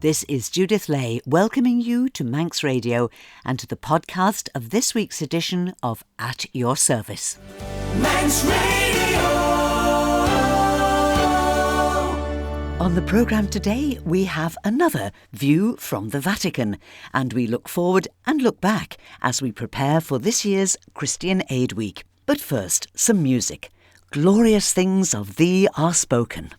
This is Judith Lay welcoming you to Manx Radio and to the podcast of this week's edition of At Your Service. Manx Radio! On the programme today, we have another view from the Vatican, and we look forward and look back as we prepare for this year's Christian Aid Week. But first, some music. Glorious things of thee are spoken.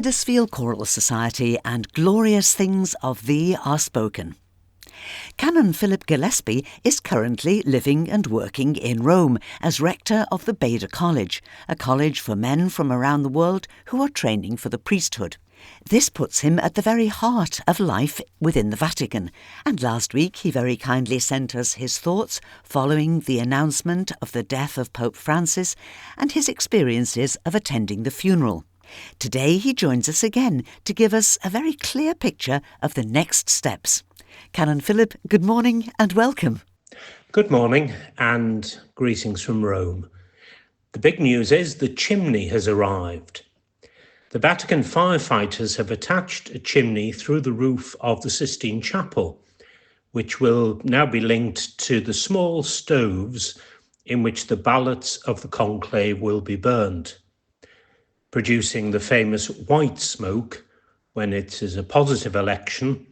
Huddersfield Choral Society and Glorious Things of Thee Are Spoken. Canon Philip Gillespie is currently living and working in Rome as Rector of the Beda College, a college for men from around the world who are training for the priesthood. This puts him at the very heart of life within the Vatican, and last week he very kindly sent us his thoughts following the announcement of the death of Pope Francis and his experiences of attending the funeral. Today he joins us again to give us a very clear picture of the next steps. Canon Philip, good morning and welcome. Good morning and greetings from Rome. The big news is the chimney has arrived. The Vatican firefighters have attached a chimney through the roof of the Sistine Chapel, which will now be linked to the small stoves in which the ballots of the Conclave will be burned, producing the famous white smoke when it is a positive election,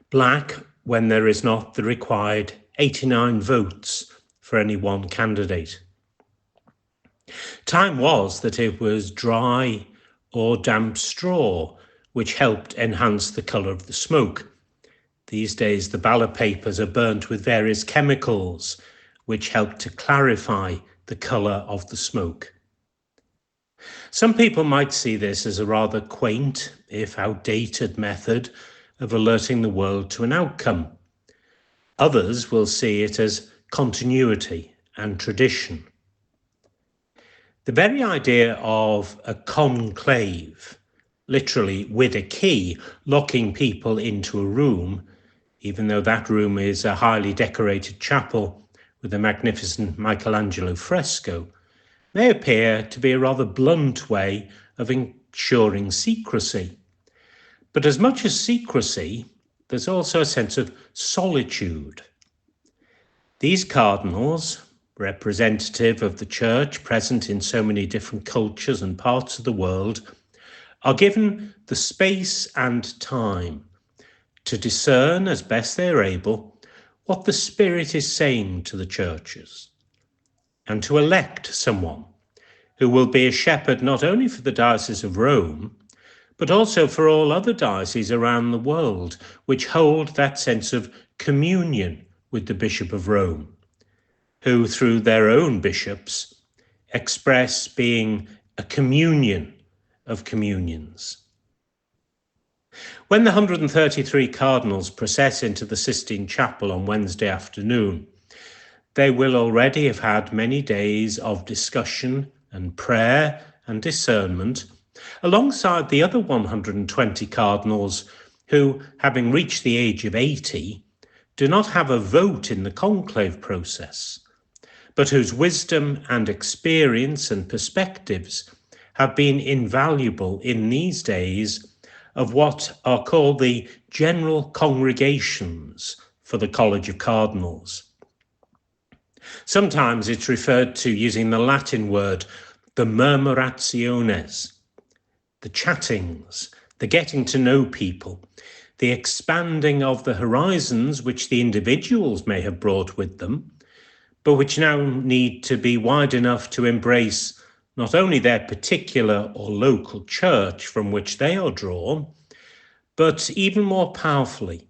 black when there is not the required 89 votes for any one candidate. Time was that it was dry or damp straw which helped enhance the colour of the smoke. These days the ballot papers are burnt with various chemicals which help to clarify the colour of the smoke. Some people might see this as a rather quaint, if outdated, method of alerting the world to an outcome. Others will see it as continuity and tradition. The very idea of a conclave, literally with a key, locking people into a room, even though that room is a highly decorated chapel with a magnificent Michelangelo fresco, may appear to be a rather blunt way of ensuring secrecy. But as much as secrecy, there's also a sense of solitude. These cardinals, representative of the church present in so many different cultures and parts of the world, are given the space and time to discern as best they're able what the Spirit is saying to the churches, and to elect someone who will be a shepherd not only for the Diocese of Rome, but also for all other dioceses around the world which hold that sense of communion with the Bishop of Rome, who through their own bishops express being a communion of communions. When the 133 cardinals process into the Sistine Chapel on Wednesday afternoon, they will already have had many days of discussion and prayer and discernment, alongside the other 120 cardinals who, having reached the age of 80, do not have a vote in the conclave process, but whose wisdom and experience and perspectives have been invaluable in these days of what are called the general congregations for the College of Cardinals. Sometimes it's referred to using the Latin word, the murmurationes, the chattings, the getting to know people, the expanding of the horizons which the individuals may have brought with them, but which now need to be wide enough to embrace not only their particular or local church from which they are drawn, but even more powerfully,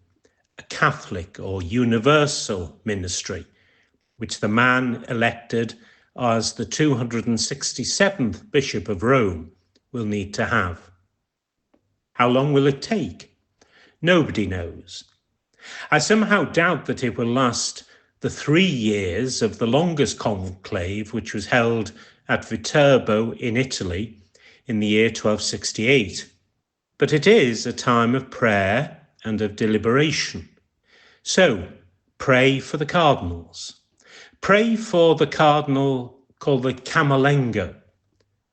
a Catholic or universal ministry, which the man elected as the 267th Bishop of Rome will need to have. How long will it take? Nobody knows. I somehow doubt that it will last the 3 years of the longest conclave, which was held at Viterbo in Italy in the year 1268. But it is a time of prayer and of deliberation. So, pray for the cardinals. Pray for the cardinal called the Camerlengo,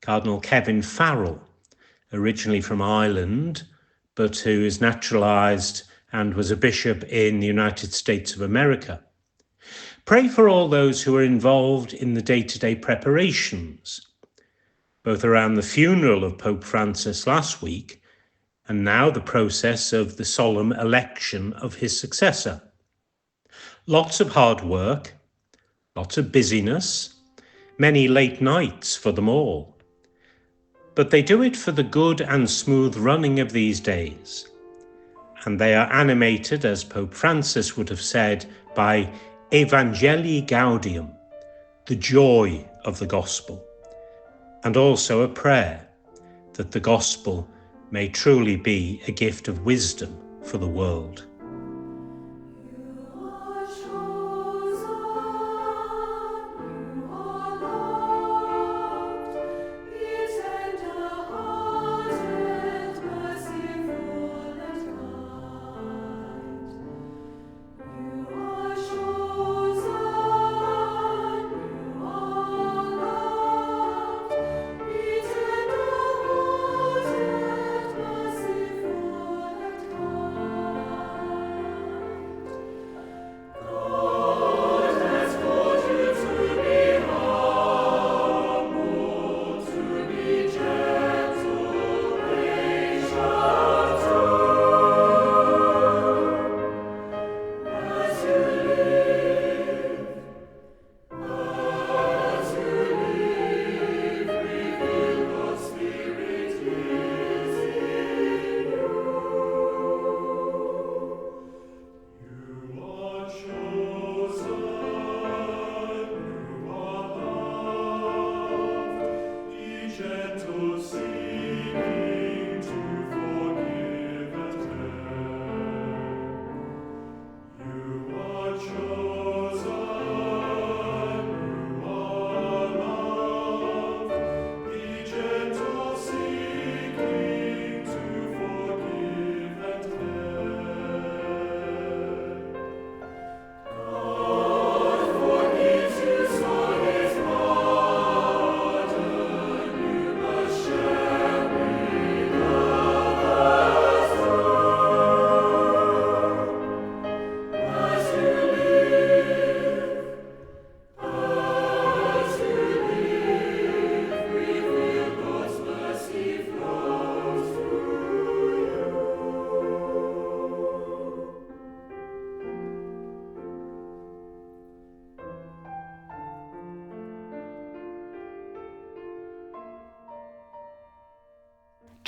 Cardinal Kevin Farrell, originally from Ireland, but who is naturalized and was a bishop in the United States of America. Pray for all those who are involved in the day-to-day preparations, both around the funeral of Pope Francis last week and now the process of the solemn election of his successor. Lots of hard work, lots of busyness, many late nights for them all. But they do it for the good and smooth running of these days. And they are animated, as Pope Francis would have said, by Evangelii Gaudium, the joy of the gospel, and also a prayer that the gospel may truly be a gift of wisdom for the world.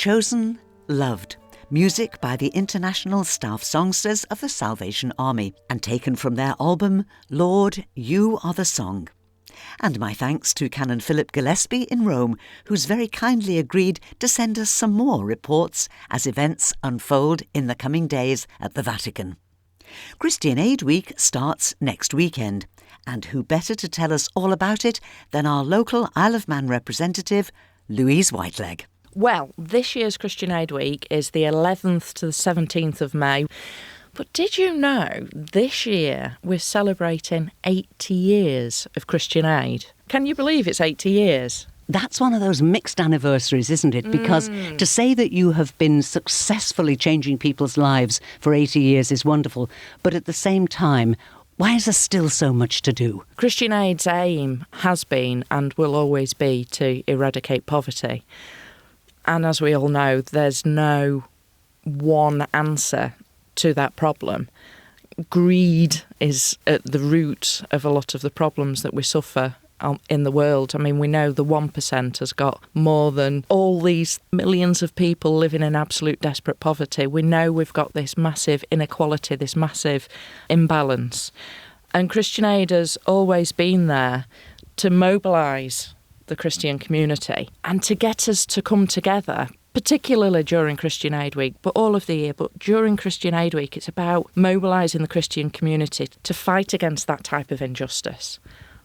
Chosen, Loved. Music by the International Staff Songsters of the Salvation Army, and taken from their album Lord, You Are the Song. And my thanks to Canon Philip Gillespie in Rome, who's very kindly agreed to send us some more reports as events unfold in the coming days at the Vatican. Christian Aid Week starts next weekend, and who better to tell us all about it than our local Isle of Man representative, Louise Whitelegg. Well, this year's Christian Aid Week is the 11th to the 17th of May. But did you know this year we're celebrating 80 years of Christian Aid? Can you believe it's 80 years? That's one of those mixed anniversaries, isn't it? Because to say that you have been successfully changing people's lives for 80 years is wonderful. But at the same time, why is there still so much to do? Christian Aid's aim has been and will always be to eradicate poverty. And as we all know, there's no one answer to that problem. Greed is at the root of a lot of the problems that we suffer in the world. I mean, we know the 1% has got more than all these millions of people living in absolute desperate poverty. We know we've got this massive inequality, this massive imbalance. And Christian Aid has always been there to mobilise the Christian community and to get us to come together, particularly during Christian Aid Week, but all of the year. But during Christian Aid Week, it's about mobilising the Christian community to fight against that type of injustice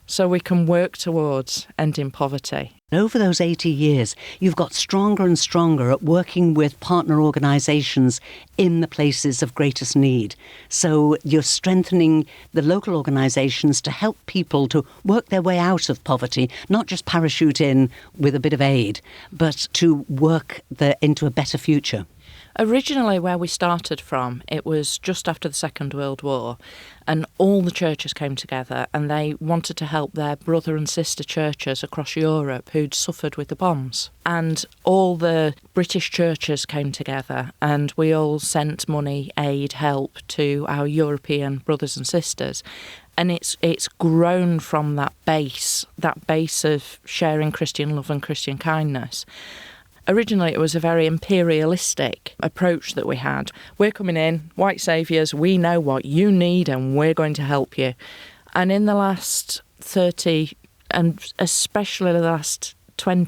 so we can work towards ending poverty. Over those 80 years, you've got stronger and stronger at working with partner organisations in the places of greatest need. So you're strengthening the local organisations to help people to work their way out of poverty, not just parachute in with a bit of aid, but to work into a better future. Originally, where we started from, it was just after the Second World War, and all the churches came together and they wanted to help their brother and sister churches across Europe who'd suffered with the bombs. And all the British churches came together and we all sent money, aid, help to our European brothers and sisters. And it's grown from that base of sharing Christian love and Christian kindness. Originally, it was a very imperialistic approach that we had. We're coming in, white saviours, we know what you need and we're going to help you. And in the last 30, and especially the last 10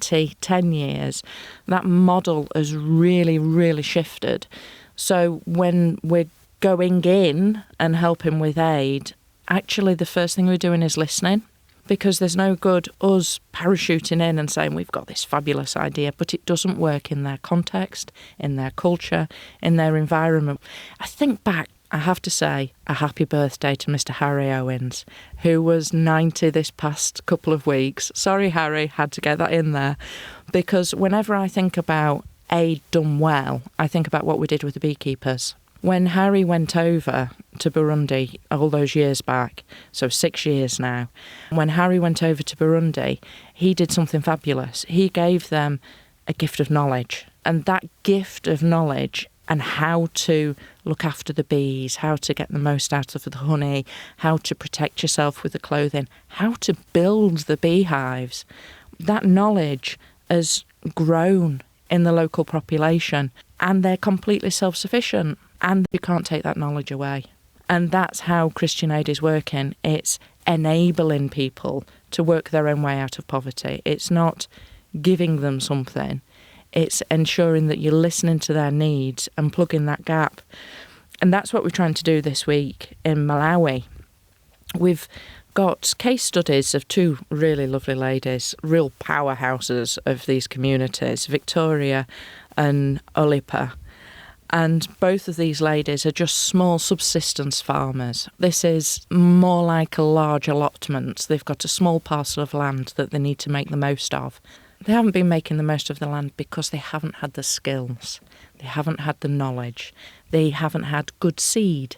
years, that model has really, really shifted. So when we're going in and helping with aid, actually the first thing we're doing is listening. Because there's no good us parachuting in and saying we've got this fabulous idea, but it doesn't work in their context, in their culture, in their environment. I think back, I have to say, a happy birthday to Mr. Harry Owens, who was 90 this past couple of weeks. Sorry, Harry, had to get that in there. Because whenever I think about aid done well, I think about what we did with the beekeepers. When Harry went over to Burundi all those years back, so 6 years now, when Harry went over to Burundi, he did something fabulous. He gave them a gift of knowledge. And that gift of knowledge and how to look after the bees, how to get the most out of the honey, how to protect yourself with the clothing, how to build the beehives, that knowledge has grown in the local population and they're completely self-sufficient. And you can't take that knowledge away. And that's how Christian Aid is working. It's enabling people to work their own way out of poverty. It's not giving them something. It's ensuring that you're listening to their needs and plugging that gap. And that's what we're trying to do this week in Malawi. We've got case studies of two really lovely ladies, real powerhouses of these communities, Victoria and Olipa. And both of these ladies are just small subsistence farmers. This is more like a large allotment. They've got a small parcel of land that they need to make the most of. They haven't been making the most of the land because they haven't had the skills. They haven't had the knowledge. They haven't had good seed.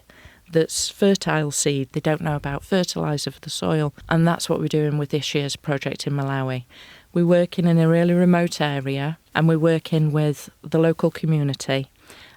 That's fertile seed. They don't know about fertiliser for the soil. And that's what we're doing with this year's project in Malawi. We're working in a really remote area and we're working with the local community.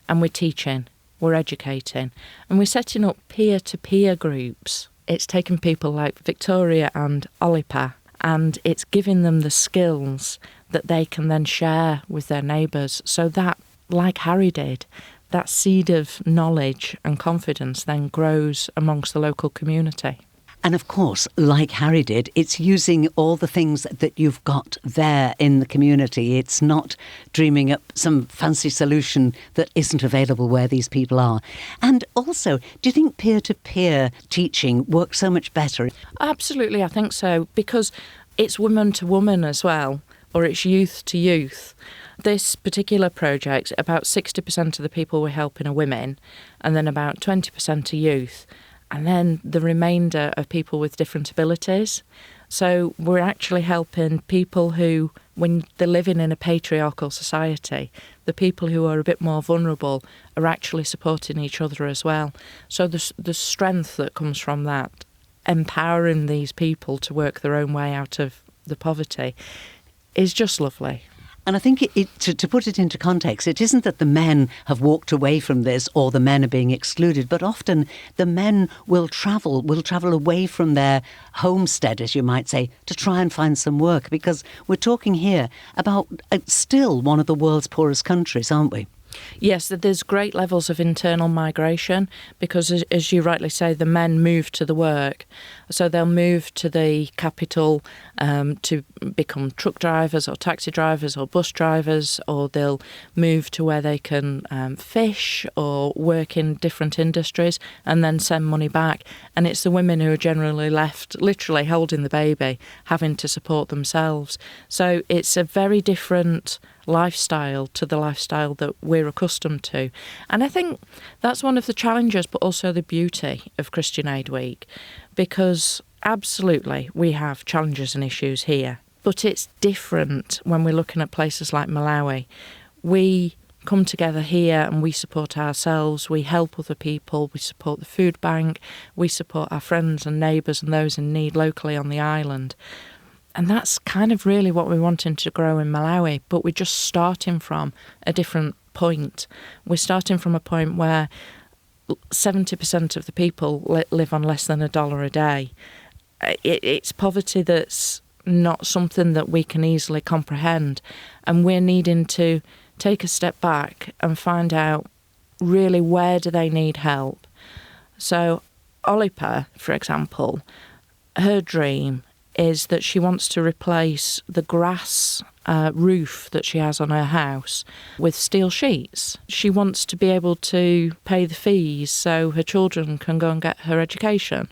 And we're teaching, we're educating, and we're setting up peer-to-peer groups. It's taken people like Victoria and Olipa, and it's giving them the skills that they can then share with their neighbours. So that, like Harry did, that seed of knowledge and confidence then grows amongst the local community. And of course, like Harry did, it's using all the things that you've got there in the community. It's not dreaming up some fancy solution that isn't available where these people are. And also, do you think peer-to-peer teaching works so much better? Absolutely, I think so, because it's woman to woman as well, or it's youth to youth. This particular project, about 60% of the people we're helping are women, and then about 20% are youth. And then the remainder of people with different abilities. So we're actually helping people who, when they're living in a patriarchal society, the people who are a bit more vulnerable are actually supporting each other as well. So the strength that comes from that, empowering these people to work their own way out of the poverty, is just lovely. And I think to put it into context, it isn't that the men have walked away from this or the men are being excluded, but often the men will travel away from their homestead, as you might say, to try and find some work, because we're talking here about still one of the world's poorest countries, aren't we? Yes, there's great levels of internal migration because, as you rightly say, the men move to the work. So they'll move to the capital to become truck drivers or taxi drivers or bus drivers, or they'll move to where they can fish or work in different industries and then send money back. And it's the women who are generally left literally holding the baby, having to support themselves. So it's a very different lifestyle to the lifestyle that we're accustomed to. And I think that's one of the challenges, but also the beauty of Christian Aid Week, because absolutely we have challenges and issues here, but it's different when we're looking at places like Malawi. We come together here and we support ourselves, we help other people, we support the food bank, we support our friends and neighbours and those in need locally on the island. And that's kind of really what we're wanting to grow in Malawi, but we're just starting from a different point. We're starting from a point where 70% of the people live on less than $1 a day. It's poverty that's not something that we can easily comprehend, and we're needing to take a step back and find out really where do they need help. So Olipa, for example, her dream is that she wants to replace the grass roof that she has on her house with steel sheets. She wants to be able to pay the fees so her children can go and get her education.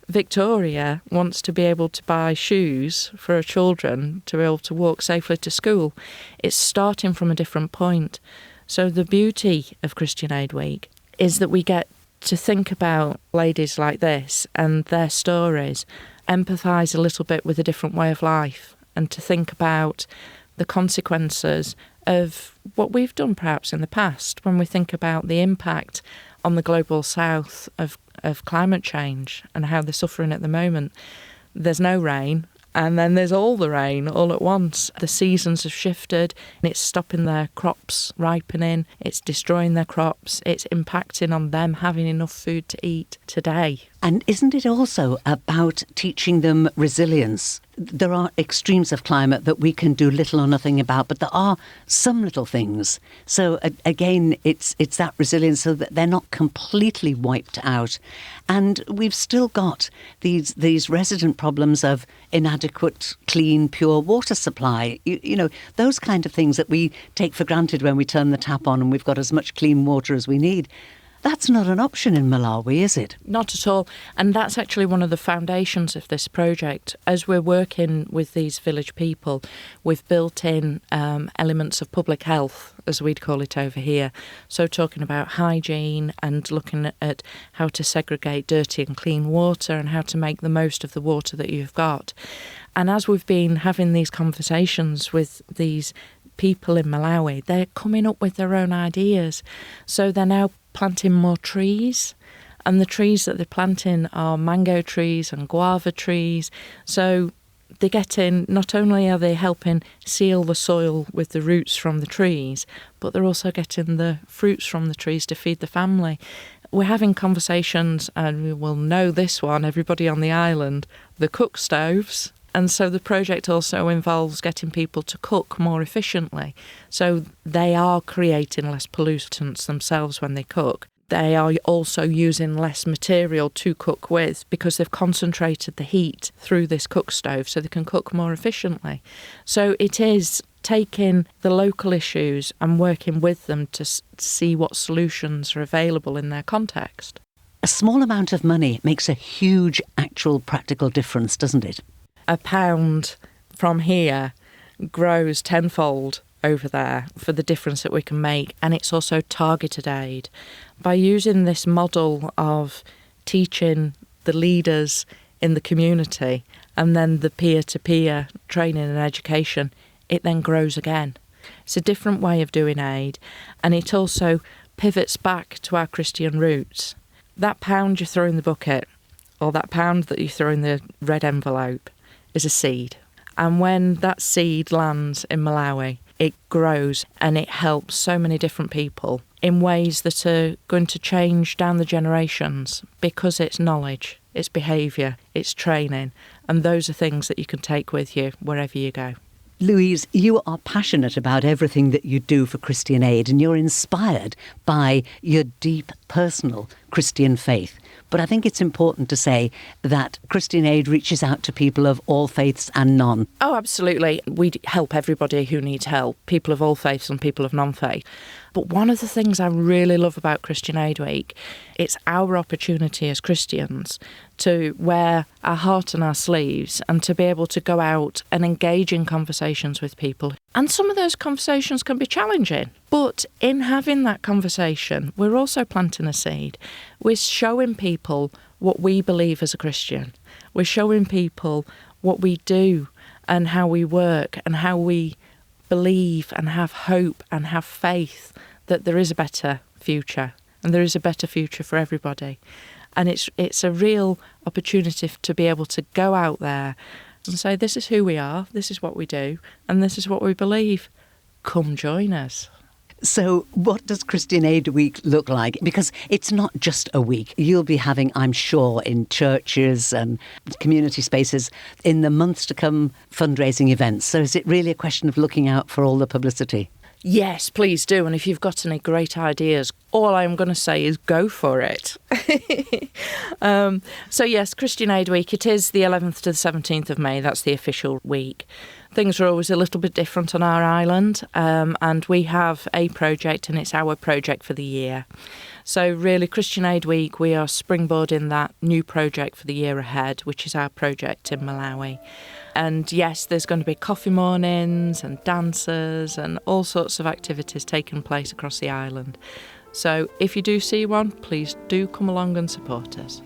Victoria wants to be able to buy shoes for her children to be able to walk safely to school. It's starting from a different point. So the beauty of Christian Aid Week is that we get to think about ladies like this and their stories, empathise a little bit with a different way of life, and to think about the consequences of what we've done perhaps in the past when we think about the impact on the global south of climate change and how they're suffering at the moment. There's no rain, and then there's all the rain all at once. The seasons have shifted, and it's stopping their crops ripening, it's destroying their crops, it's impacting on them having enough food to eat today. And isn't it also about teaching them resilience? There are extremes of climate that we can do little or nothing about, but there are some little things. So again, it's that resilience so that they're not completely wiped out. And we've still got these resident problems of inadequate, clean, pure water supply. You know, those kind of things that we take for granted when we turn the tap on and we've got as much clean water as we need. That's not an option in Malawi, is it? Not at all. And that's actually one of the foundations of this project. As we're working with these village people, we've built in elements of public health, as we'd call it over here. So talking about hygiene and looking at how to segregate dirty and clean water and how to make the most of the water that you've got. And as we've been having these conversations with these people in Malawi, they're coming up with their own ideas. So they're now planting more trees, and the trees that they're planting are mango trees and guava trees. So they're getting, not only are they helping seal the soil with the roots from the trees, but they're also getting the fruits from the trees to feed the family. We're having conversations, and we will know this one, everybody on the island, the cook stoves And so the project also involves getting people to cook more efficiently. So they are creating less pollutants themselves when they cook. They are also using less material to cook with because they've concentrated the heat through this cook stove so they can cook more efficiently. So it is taking the local issues and working with them to see what solutions are available in their context. A small amount of money makes a huge actual practical difference, doesn't it? £1 from here grows tenfold over there for the difference that we can make, and it's also targeted aid. By using this model of teaching the leaders in the community and then the peer-to-peer training and education, it then grows again. It's a different way of doing aid, and it also pivots back to our Christian roots. That £1 you throw in the bucket, or that £1 that you throw in the red envelope, is a seed. And when that seed lands in Malawi, it grows and it helps so many different people in ways that are going to change down the generations because it's knowledge, it's behaviour, it's training, and those are things that you can take with you wherever you go. Louise, you are passionate about everything that you do for Christian Aid, and you're inspired by your deep personal Christian faith. But I think it's important to say that Christian Aid reaches out to people of all faiths and none. Oh, absolutely. We help everybody who needs help, people of all faiths and people of non-faith. But one of the things I really love about Christian Aid Week, it's our opportunity as Christians to wear our heart on our sleeves and to be able to go out and engage in conversations with people. And some of those conversations can be challenging. But in having that conversation, we're also planting a seed. We're showing people what we believe as a Christian. We're showing people what we do and how we work and how we believe and have hope and have faith that there is a better future and there is a better future for everybody. And it's a real opportunity to be able to go out there and say, this is who we are, this is what we do, and this is what we believe. Come join us. So what does Christian Aid Week look like? Because it's not just a week. You'll be having, I'm sure, in churches and community spaces in the months to come fundraising events. So is it really a question of looking out for all the publicity? Yes, please do. And if you've got any great ideas, all I'm going to say is go for it. So yes, Christian Aid Week, it is the 11th to the 17th of May. That's the official week. Things are always a little bit different on our island, and we have a project, and it's our project for the year. So really, Christian Aid Week, we are springboarding that new project for the year ahead, which is our project in Malawi. And yes, there's going to be coffee mornings and dances and all sorts of activities taking place across the island. So if you do see one, please do come along and support us.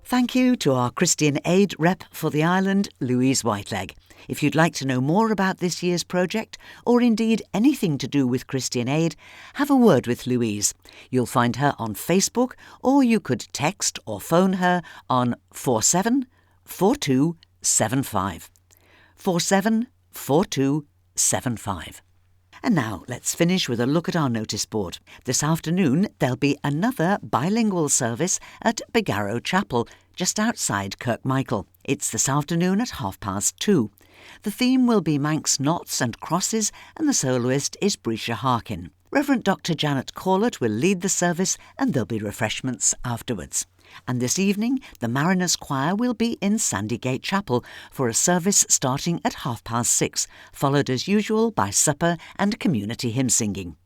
Thank you to our Christian Aid Rep for the island, Louise Whitelegg. If you'd like to know more about this year's project, or indeed anything to do with Christian Aid, have a word with Louise. You'll find her on Facebook, or you could text or phone her on 474275. 474275. And now let's finish with a look at our notice board. This afternoon there'll be another bilingual service at Beda Chapel, just outside Kirkmichael. It's this afternoon at 2:30. The theme will be Manx knots and crosses, and the soloist is Brisha Harkin. Reverend Dr. Janet Corlett will lead the service, and there'll be refreshments afterwards. And this evening, the Mariners Choir will be in Sandygate Chapel for a service starting at 6:30, followed as usual by supper and community hymn singing.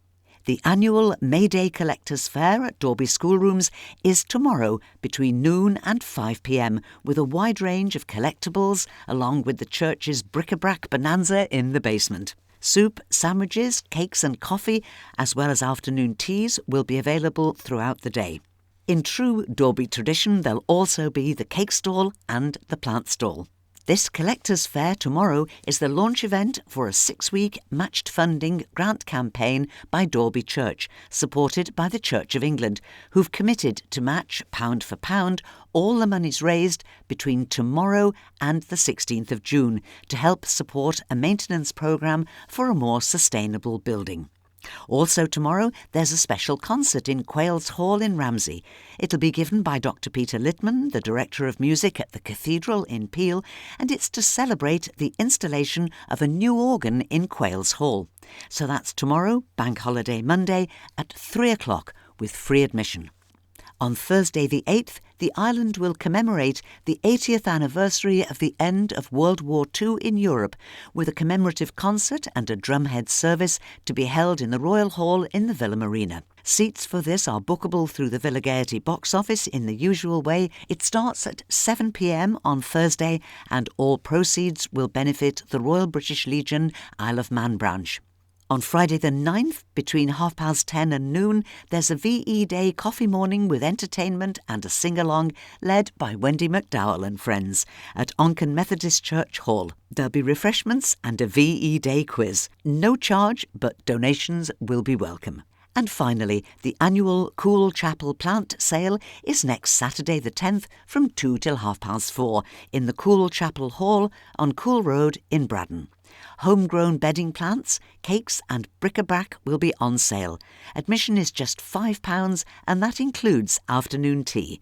The annual May Day Collectors Fair at Dorby Schoolrooms is tomorrow between noon and 5 p.m, with a wide range of collectibles along with the church's bric-a-brac bonanza in the basement. Soup, sandwiches, cakes and coffee, as well as afternoon teas, will be available throughout the day. In true Dorby tradition, there'll also be the cake stall and the plant stall. This Collectors Fair tomorrow is the launch event for a 6-week matched funding grant campaign by Dorby Church, supported by the Church of England, who've committed to match, pound for pound, all the monies raised between tomorrow and the 16th of June to help support a maintenance programme for a more sustainable building. Also tomorrow, there's a special concert in Quails Hall in Ramsey. It'll be given by Dr. Peter Littman, the Director of Music at the Cathedral in Peel, and it's to celebrate the installation of a new organ in Quails Hall. So that's tomorrow, Bank Holiday Monday, at 3 o'clock with free admission. On Thursday the 8th, the island will commemorate the 80th anniversary of the end of World War II in Europe, with a commemorative concert and a drumhead service to be held in the Royal Hall in the Villa Marina. Seats for this are bookable through the Villa Gaiety box office in the usual way. It starts at 7 p.m. on Thursday, and all proceeds will benefit the Royal British Legion Isle of Man branch. On Friday the 9th, between 10:30 and noon, there's a VE Day coffee morning with entertainment and a sing-along led by Wendy McDowell and friends at Onken Methodist Church Hall. There'll be refreshments and a VE Day quiz. No charge, but donations will be welcome. And finally, the annual Cool Chapel plant sale is next Saturday the 10th from 2 till 4:30 in the Cool Chapel Hall on Cool Road in Braddon. Homegrown bedding plants, cakes and bric-a-brac will be on sale. Admission is just £5 and that includes afternoon tea.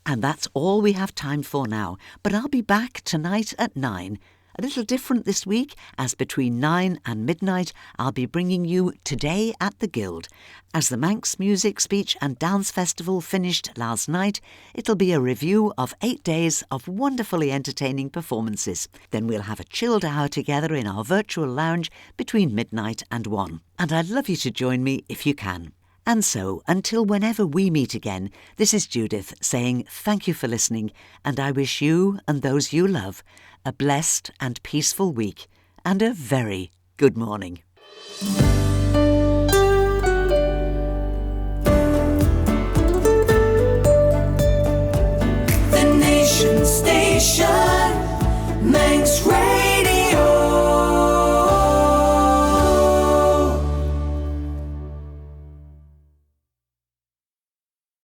And that's all we have time for now, but I'll be back tonight at 9. A little different this week, as between 9 and midnight I'll be bringing you Today at the Guild. As the Manx Music, Speech and Dance Festival finished last night, it'll be a review of 8 days of wonderfully entertaining performances. Then we'll have a chilled hour together in our virtual lounge between midnight and 1. And I'd love you to join me if you can. And so, until whenever we meet again, this is Judith saying thank you for listening, and I wish you and those you love a blessed and peaceful week and a very good morning.